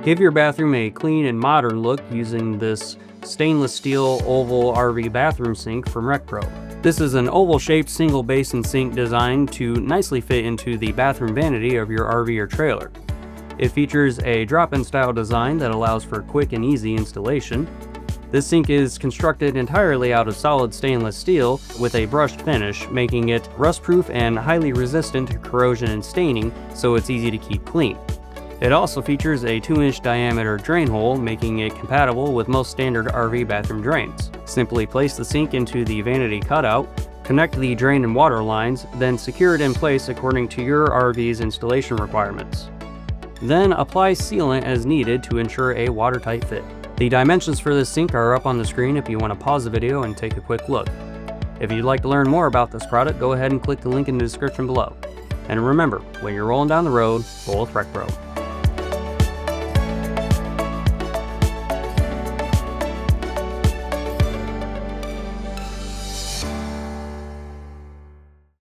Give your bathroom a clean and modern look using this stainless steel oval RV bathroom sink from RecPro. This is an oval-shaped single basin sink designed to nicely fit into the bathroom vanity of your RV or trailer. It features a drop-in style design that allows for quick and easy installation. This sink is constructed entirely out of solid stainless steel with a brushed finish, making it rust-proof and highly resistant to corrosion and staining, so it's easy to keep clean. It also features a 2-inch diameter drain hole, making it compatible with most standard RV bathroom drains. Simply place the sink into the vanity cutout, connect the drain and water lines, then secure it in place according to your RV's installation requirements. Then apply sealant as needed to ensure a watertight fit. The dimensions for this sink are up on the screen if you want to pause the video and take a quick look. If you'd like to learn more about this product, go ahead and click the link in the description below. And remember, when you're rolling down the road, roll with RecPro.